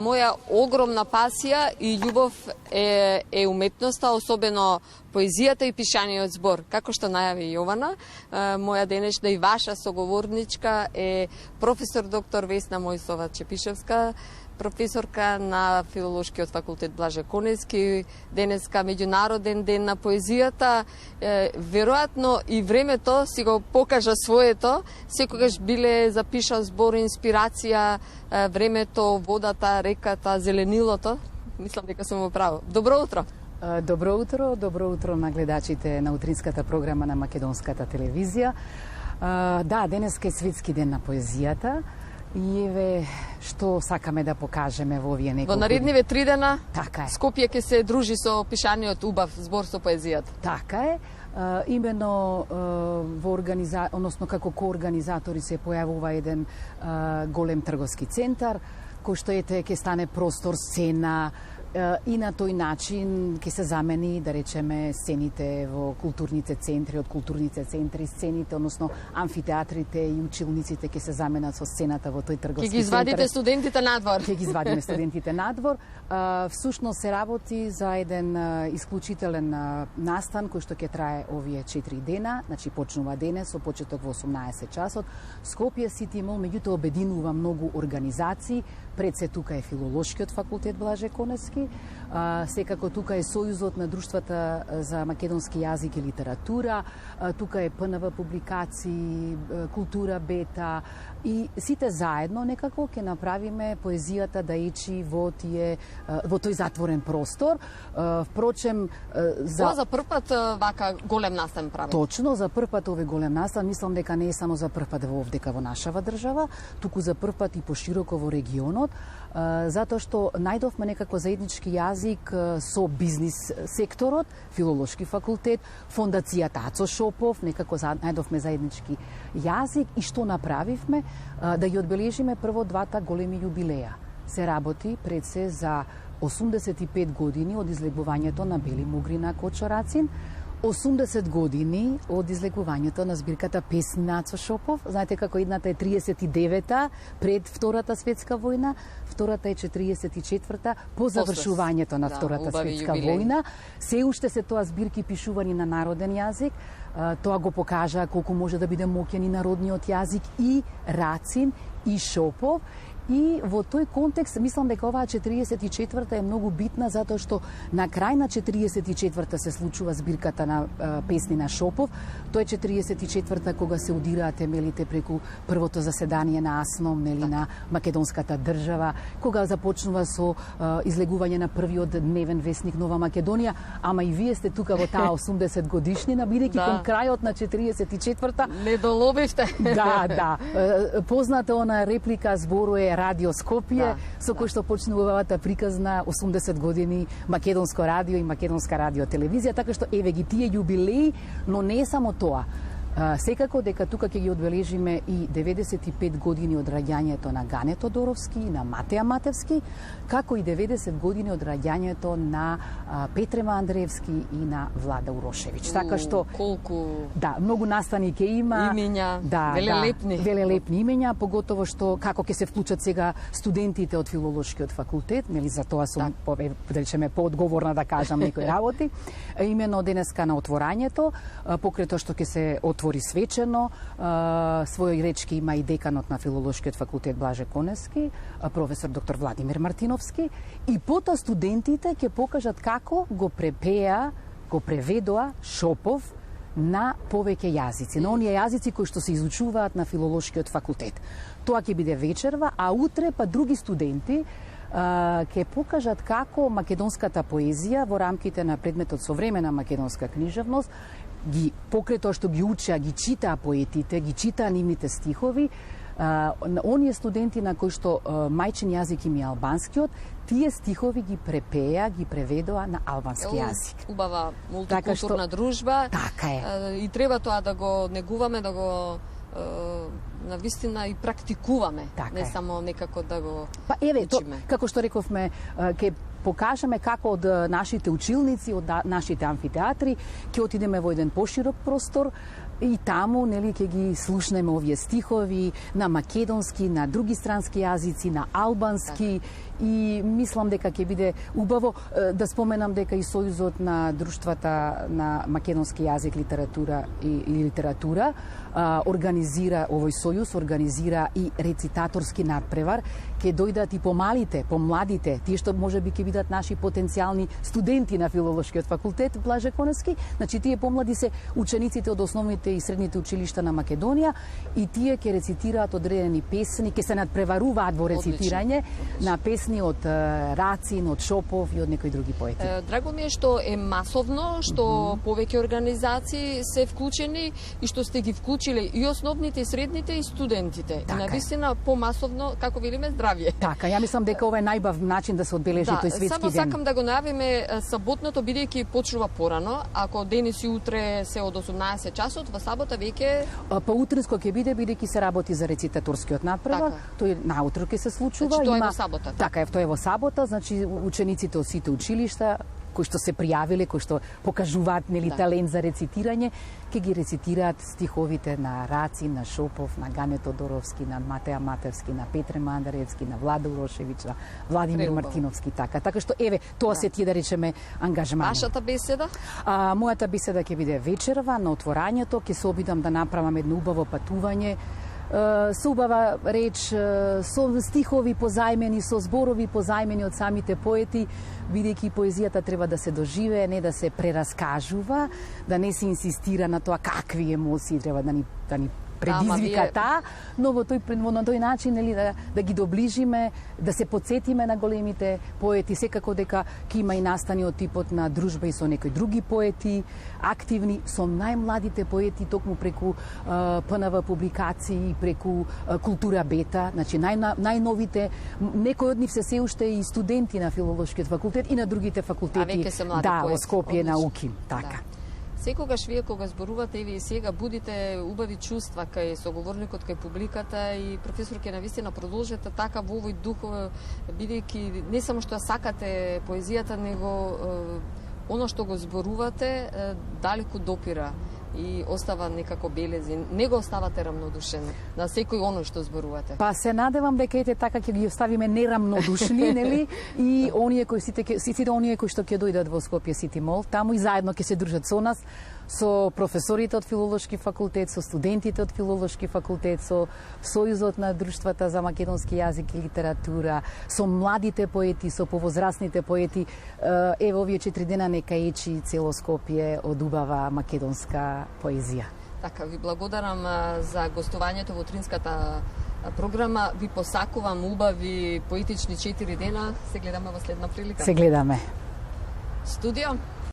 Моја огромна пасија и љубов е уметноста, особено поезијата и пишаниот збор. Како што најави Јована, моја денешна и ваша соговорничка е професор доктор Весна Мојсова Чепишевска, професорка на Филолошкиот факултет Блаже Конески. Денеска меѓународен ден на поезијата. Веројатно и времето си го покажа своето. Секогаш биле запишал збор, инспирација, времето, водата, реката, зеленилото. Мислам дека сум во право. Добро утро. Добро утро на гледачите на утринската програма на Македонската телевизија. Да, денеска е светски ден на поезијата. И еве што сакаме да покажеме во овие неколку. Во наредниве 3 дена така е. Скопје ќе се дружи со пишаниот убав збор со поезијата. Така е. Имено во односно како коорганизатори се појавува еден голем трговски центар кој што ќе стане простор, сцена, и на тој начин ќе се замени, да речеме, сцените во културните центри, од културните центри, сцените, односно амфитеатрите и училниците ќе се заменат со сцената во тој трговски центар. Ќе ги извадите студентите надвор. Ќе ги извадиме студентите надвор. Всушност се работи за еден исклучителен настан кој што ќе трае овие 4 дена, значи почнува денес со почеток во 18 часот. Скопје Сити Мол меѓутоа обединува многу организации. Пред се тука е Филолошкиот факултет Блаже Конески, секако тука е Сојузот на друштвата за македонски јазик и литература, тука е ПНВ публикации, Култура Бета и сите заедно некако ќе направиме поезијата да ечи во тој затворен простор. Впрочем, за прв пат вака голем настан прави. Точно, за прв пат овој голем настан, мислам дека не е само за прв пат овдека во нашава држава, туку за прв пат и пошироко во регионот, затоа што најдовме некако заеднички јазик со бизнис секторот, Филолошки факултет, фондацијата Ацо Шопов, некако најдовме заеднички јазик и што направивме? Да ги одбележиме прво двата големи јубилеја. Се работи пред се за 85 години од излегувањето на Бели мугри на Кочо Рацин, 80 години од излегувањето на збирката Песни на Ацо Шопов. Знаете како едната е 39-та пред Втората светска војна, втората е 44-та по завршувањето на Втората светска војна. Се уште се тоа збирки пишувани на народен јазик. Тоа го покажа колку може да биде моќен и народниот јазик и Рацин и Шопов. И во тој контекст мислам дека оваа 44-та е многу битна затоа што на крај на 44-та се случува збирката на Песни на Шопов. Тоа е 44-та кога се удираат темелите преку првото заседание на АСНОМ, на македонската држава, кога започнува со излегување на првиот дневен весник Нова Македонија, ама и вие сте тука во таа 80 годишнина, бидејќи кон крајот на 44-та не доловивте. Да. Позната она реплика збору е Радио Скопје, со кој што почнувавата приказна 80 години македонско радио и македонска радио телевизија, така што еве ги тие јубилеи, но не е само тоа. Секако дека тука ќе ги одбележиме и 95 години од раѓањето на Гане Тодоровски и на Матеја Матевски, како и 90 години од раѓањето на Петрема Андреевски и на Влада Урошевиќ. Така што колку многу настани ќе има, имиња, велелепни имиња, поготово што како ќе се вклучат сега студентите од Филолошкиот факултет, нели за тоа сум да речеме поодговорна да кажам некои работи. Имено денеска на отворањето, покрај тоа што ќе се отвори свечено, својој речки има и деканот на Филолошкиот факултет Блаже Конески, професор доктор Владимир Мартиновски, и потоа студентите ќе покажат како го преведоа Шопов на повеќе јазици, на оние јазици кои што се изучуваат на Филолошкиот факултет. Тоа ќе биде вечерва, а утре па други студенти ќе покажат како македонската поезија во рамките на предметот современа македонска книжевност покрај тоа што ги учеа, ги читаа поетите, ги читаа нивните стихови, оние студенти на кои што мајчин јазик им е албанскиот, тие стихови ги препеа, ги преведоа на албански јазик. Убава мултикултурна дружба. Така е. И треба тоа да го негуваме, да го навистина и практикуваме, не само некако да го учиме. Како што рековме, ќе покажеме како од нашите училници, од нашите амфитеатри, ќе отидеме во еден поширок простор и таму нели ќе ги слушнеме овие стихови на македонски, на други странски јазици, на албански и мислам дека ќе биде убаво да споменам дека и Сојузот на друштвата на македонски јазик, литература и литература организира, овој сојуз организира и рецитаторски надпревар, ќе дојдат и помалите, помладите, тие што можеби ќе бидат наши потенцијални студенти на филолошкиот факултет Блаже Коневски, значи тие помлади се учениците од основните и средните училишта на Македонија и тие ќе рецитираат одредени песни, ќе се надпреваруваат во рецитирање на песни од Рацин, од Шопов и од некои други поети. Драго ми е што е масовно, што повеќе организации се вклучени и што сте ги вклучиле и основните, и средните, и студентите. Така и навистина помасовно, како велиме, здравје. Така, ја мислам дека ова е најбав начин да се одбележи тој светски само ден. сакам да го најавиме саботното, бидејќи почнува порано. Ако денес и утре се од 18 часот, во сабота веќе Поутринско ќе биде, бидејќи се работи за рецитаторскиот надпревар. Тој наутро ќе се случува. Значи, тоа е во сабота. Така е, тоа е во сабота, значи учениците од сите училишта кои што се пријавиле, кои што покажуваат талент за рецитирање, ќе ги рецитираат стиховите на Рацин, на Шопов, на Гане Тодоровски, на Матеја Матевски, на Петре Мандаревски, на Влада Урошевиќ, на Владимир Мартиновски, така што еве тоа се тие да речеме ангажмани. Вашата беседа? Мојата беседа ќе биде вечерва на отворањето, ќе се обидам да направам едно убаво патување со убава реч, со стихови позајмени, со зборови позајмени од самите поети, бидејќи поезијата треба да се доживее, не да се прераскажува, да не се инсистира на тоа какви емоции треба да ни предизвика таа, но на тој начин да ги доближиме, да се подсетиме на големите поети, секако дека ќе има и настани од типот на дружба и со некои други поети, активни со најмладите поети, токму преку ПНВ публикации, преку Култура Бета, значи најновите, некои од нив се уште и студенти на филолошкиот факултет и на другите факултети, во Скопје на УКИМ, така. Секогаш вие кога зборувате, еве и сега, будите убави чувства кај соговорникот, кај публиката и професор ќе навистина продолжете така во овој дух, бидејќи не само што сакате поезијата, него оно што го зборувате далеку допира и остава некако белези. Не го оставате рамнодушен на секој оно што зборувате. Па се надевам дека ете така ќе ги оставиме нерамнодушни, нели? И оние кои сите оние кои што ќе дојдат во Скопје Сити Мол, таму и заедно ќе се дружат со нас, со професорите од филолошки факултет, со студентите од филолошки факултет, со Сојузот на друштвата за македонски јазик и литература, со младите поети, со повозрасните поети. Еве овие 4 дена нека ечи цело Скопје од убава македонска поезија. Така, ви благодарам за гостувањето во утринската програма. Ви посакувам убави поетични 4 дена. Се гледаме во следна прилика. Се гледаме. Студио.